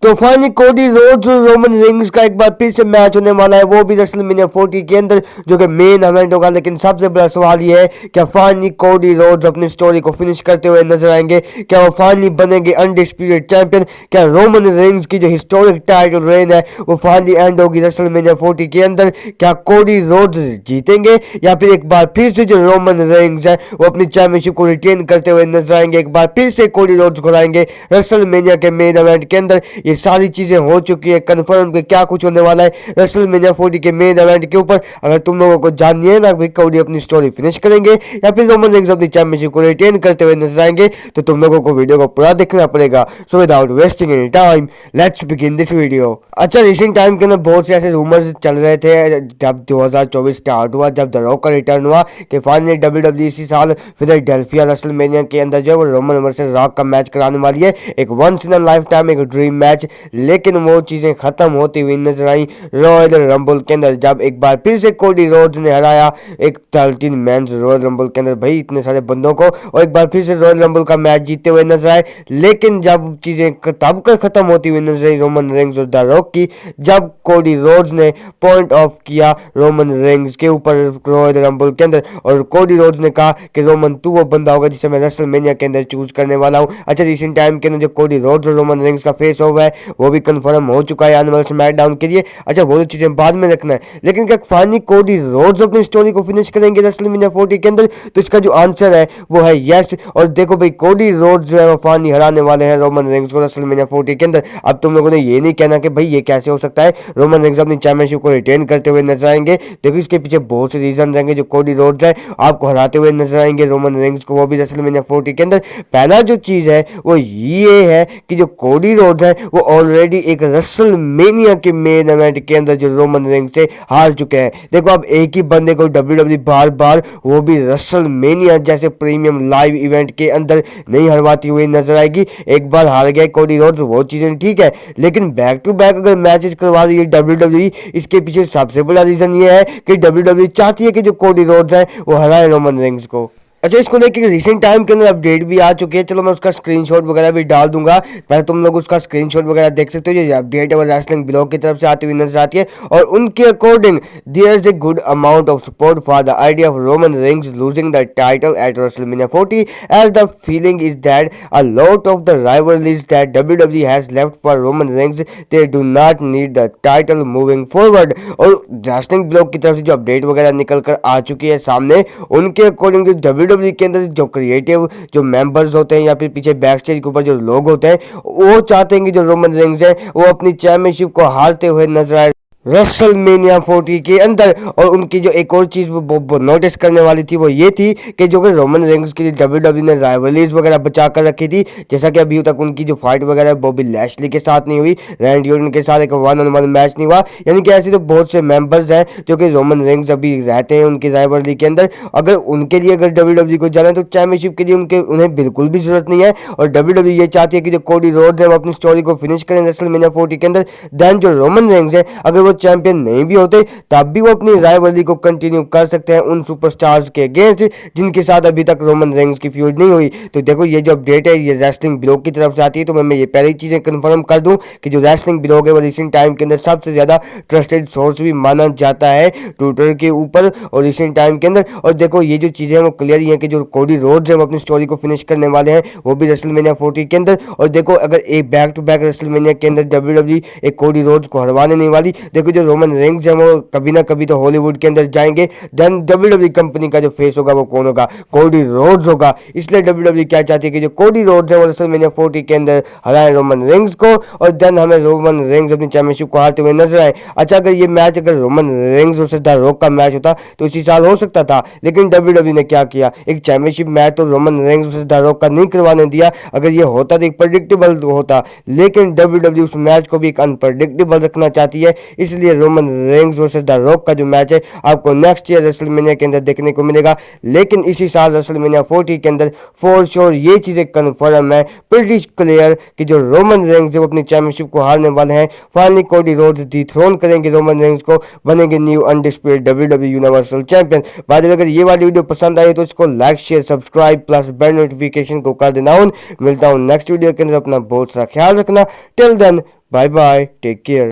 तो finally Cody Rhodes और Roman rings का एक बार फिर से मैच होने वाला है, वो भी रेसलमेनिया 40 के अंदर, जो कि मेन इवेंट होगा। लेकिन सबसे बड़ा सवाल ये है, क्या फाइनली कोडी रोड्स अपनी स्टोरी को फिनिश करते हुए नजर आएंगे? क्या वो फाइनली बनेंगे अनडिस्प्यूटेड चैंपियन? क्या रोमन रिंग्स की जो हिस्टोरिक टाइटल रेन है वो फाइनली एंड होगी रेसलमेनिया 40 के अंदर? क्या कोडी रोड्स जीतेंगे या फिर एक बार फिर से जो रोमन रिंग्स है वो अपनी चैंपियनशिप को रिटेन करते हुए नजर आएंगे? एक बार फिर से कोडी रोड्स को लाएंगे रेसलमेनिया के मेन इवेंट के अंदर? ये सारी चीजें हो चुकी है कंफर्म कि क्या कुछ होने वाला है रेसलमेनिया 40 के मेन इवेंट के ऊपर। अगर तुम लोगों को जाननी है ना कि कोडी अपनी स्टोरी फिनिश करेंगे या फिर रोमन रिंग्स अपनी चैंपियनशिप को रिटेन करते हुए नजर आएंगे, तो तुम लोगों को वीडियो को पूरा देखना पड़ेगा। So without wasting any time let's begin this video. अच्छा, रिसेंट टाइम के अंदर बहुत से ऐसे रूमर्स चल रहे थे जब 2024 स्टार्ट हुआ, जब द रॉक का रिटर्न हुआ, कि फाइनली डब्ल्यूडब्ल्यूई इसी साल फिलाडेल्फिया रेसलमेनिया के अंदर जो है वो रोमन वर्सेस रॉक का मैच कराने वाली है। एक once in a life time, एक ड्रीम मैच। लेकिन वो चीजें खत्म होती हुई नजर आई रॉयल रंबल के अंदर, जब एक बार फिर से कोडी रोड्स ने हराया एक 13 मेंस रॉयल रंबल के अंदर, भाई इतने सारे बंदों को, और एक बार फिर से रॉयल रंबल का मैच जीतते हुए नजर आए। लेकिन जब चीजें तब कर खत्म होती हुई नजर आई रोमन रिंग्स और द रॉक की, जब कोडी रोड्स ने पॉइंट ऑफ किया रोमन रिंग्स के ऊपर रॉयल रंबल के अंदर, और कोडी रोड्स ने कहा कि रोमन तू वो बंदा होगा जिसे मैं रेसलमेनिया के अंदर चूज करने वाला हूं। अच्छा, रिसेंट टाइम के अंदर जो कोडी रोड्स और रोमन रिंग्स का फेस ऑफ है वो भी कंफर्म हो चुका है आने वाले स्मैकडाउन के लिए। अच्छा, वो तो चीजें बाद में रखना है, लेकिन क्या फाइनली कोडी रोड्स अपनी स्टोरी को फिनिश करेंगे रेसलमेनिया 40 के अंदर? तो इसका जो आंसर है वो है यस। और देखो भाई, कोडी रोड्स जो है वो फाइनली हराने वाले हैं रोमन रिंग्स को रेसलमेनिया 40 के अंदर। अब तुम लोगों ने ये नहीं कहना कि भाई ये कैसे हो सकता है, रोमन रिंग्स अपनी चैंपियनशिप को रिटेन करते हुए नजर आएंगे। देखो इसके पीछे बहुत से रीजन रहेंगे। जो कोडी रोड्स है आपको हराते हुए नजर आएंगे रोमन रिंग्स को, वो भी रेसलमेनिया 40 के अंदर। पहला जो चीज है वो ये है कि जो कोडी रोड्स है वो ऑलरेडी एक रेसलमेनिया के मेन इवेंट के अंदर जो रोमन रिंग्स से हार चुके हैं। देखो अब एक ही बंदे को डब्ल्यूडब्ल्यूई बार बार, वो भी रेसलमेनिया जैसे प्रीमियम लाइव इवेंट के अंदर नहीं हरवाती हुई नजर आएगी। एक बार हार गए कोडी रोड्स, वो चीजें ठीक है, लेकिन बैक टू बैक अगर मैचेस करवा रही है डब्ल्यूडब्ल्यूई, इसके पीछे सबसे बड़ा रीजन ये है कि डब्ल्यूडब्ल्यूई चाहती है कि जो कोडी रोड्स है वो हराए रोमन रिंग्स को। अच्छा, इसको लेकर रिसेंट टाइम के अंदर अपडेट भी आ चुकी है। चलो मैं उसका स्क्रीनशॉट वगैरह भी डाल दूंगा, पहले तुम लोग उसका स्क्रीनशॉट वगैरह देख सकते हो। ये अपडेट है वो रेसलिंग ब्लॉग की तरफ से आती हुई नजर आती है, और उनके according there is a good amount of support for the idea of Roman Reigns losing the title at WrestleMania 40 as the feeling is that a lot of the rivalries that WWE has left for Roman Reigns they do not need the title moving forward. और wrestling blog की तरफ से जो update वगैरह निकल कर आ चुकी है सामने, उनके अकॉर्डिंग डब्ल्यूडब्ल्यूई के अंदर जो क्रिएटिव जो मेंबर्स होते हैं या फिर पीछे बैक स्टेज के ऊपर जो लोग होते हैं, वो चाहते हैं कि जो रोमन रिंग्स है वो अपनी चैंपियनशिप को हारते हुए नजर आए रेसलमेनिया 40 के अंदर। और उनकी जो एक और चीज वो नोटिस करने वाली थी वो ये थी कि जो कि रोमन रिंग्स के लिए डब्ल्यूडब्ल्यूई ने राइवलरीज वगैरह बचा कर रखी थी, जैसा कि अभी तक उनकी जो फाइट वगैरह बॉबी लैशली के साथ नहीं हुई, रैंडी ऑर्टन के साथ एक 1-on-1 मैच नहीं हुआ। यानी कि ऐसे तो बहुत से मेंबर्स हैं जो कि रोमन रिंग्स अभी रहते हैं उनकी राइवलरी के अंदर। अगर उनके लिए अगर डब्ल्यूडब्ल्यूई को जाना है तो चैंपियनशिप के लिए उन्हें बिल्कुल भी जरूरत नहीं है। और डब्ल्यूडब्ल्यूई ये चाहती है कि जो कोडी रोड्स है वो अपनी स्टोरी को फिनिश करें रेसलमेनिया 40 के अंदर। देन जो रोमन रिंग्स है अगर वो चैंपियन नहीं भी होते तब भी वो अपनी राइवलरी को कंटिन्यू कर सकते हैं उन सुपरस्टार्स के अगेंस्ट जिनके साथ अभी तक रोमन रिंग्स की फ्यूड नहीं हुई। तो देखो ये जो अपडेट है ये रेसलिंग ब्लॉग की तरफ से आती है, तो मैं ये पहली चीजें कंफर्म कर दूं कि जो रेसलिंग ब्लॉग है वो रिसेंट टाइम के अंदर सबसे ज्यादा ट्रस्टेड सोर्स भी माना जाता है ट्विटर के ऊपर और रिसेंट टाइम के अंदर। और देखो ये जो चीजें हैं वो क्लियर ही है कि जो कोडी रोड्स है वो अपनी स्टोरी को फिनिश करने वाले हैं, वो भी रेसलमेनिया 40 के अंदर। और देखो अगर एक बैक टू बैक रेसलमेनिया के अंदर डब्ल्यूडब्ल्यूई एक कोडी रोड्स को हरवाने नहीं वाली। देखो जो रोमन रिंग्स है वो कभी ना कभी तो हॉलीवुड के अंदर जाएंगे, देन डब्ल्यूडब्ल्यूई कंपनी का जो फेस होगा वो कौन होगा? कोडी रोड्स होगा। इसलिए डब्ल्यूडब्ल्यूई क्या चाहती है कि जो कोडी रोड्स है वो रेसलमेनिया 40 के अंदर हराए रोमन रिंग्स को, और देन हमें रोमन रिंग्स अपनी चैंपियनशिप को हारते हुए नजर आए। अच्छा, अगर ये मैच अगर Roman rings versus the rock का मैच होता तो इसी साल हो सकता था, लेकिन डब्ल्यूडब्ल्यूई ने क्या किया, एक चैंपियनशिप मैच तो Roman rings versus the rock का नहीं करवाने दिया। अगर ये होता तो एक प्रेडिक्टेबल होता, लेकिन डब्ल्यूडब्ल्यूई उस मैच को भी एक अनप्रेडिक्टेबल रखना चाहती है। इसलिए Roman rings versus the rock का जो मैच है आपको नेक्स्ट ईयर रेसलमेनिया के अंदर देखने को मिलेगा, लेकिन इसी साल रेसलमेनिया 40 के अंदर फॉर श्योर ये चीजें कंफर्म है, प्रीटी क्लियर कि जो रोमन रिंग्स है वो अपनी चैंपियनशिप को हारने वाले हैं। फाइनली कोडी रोड्स डिथ्रोन करेंगे रोमन रिंग्स को, बनेंगे new undisputed WWE universal champion. बाद में अगर ये वाली वीडियो पसंद आई तो इसको like share subscribe plus bell notification को कर देना। मिलता हूं नेक्स्ट वीडियो के अंदर, अपना बहुत सारा ख्याल रखना। Till then bye bye, take care.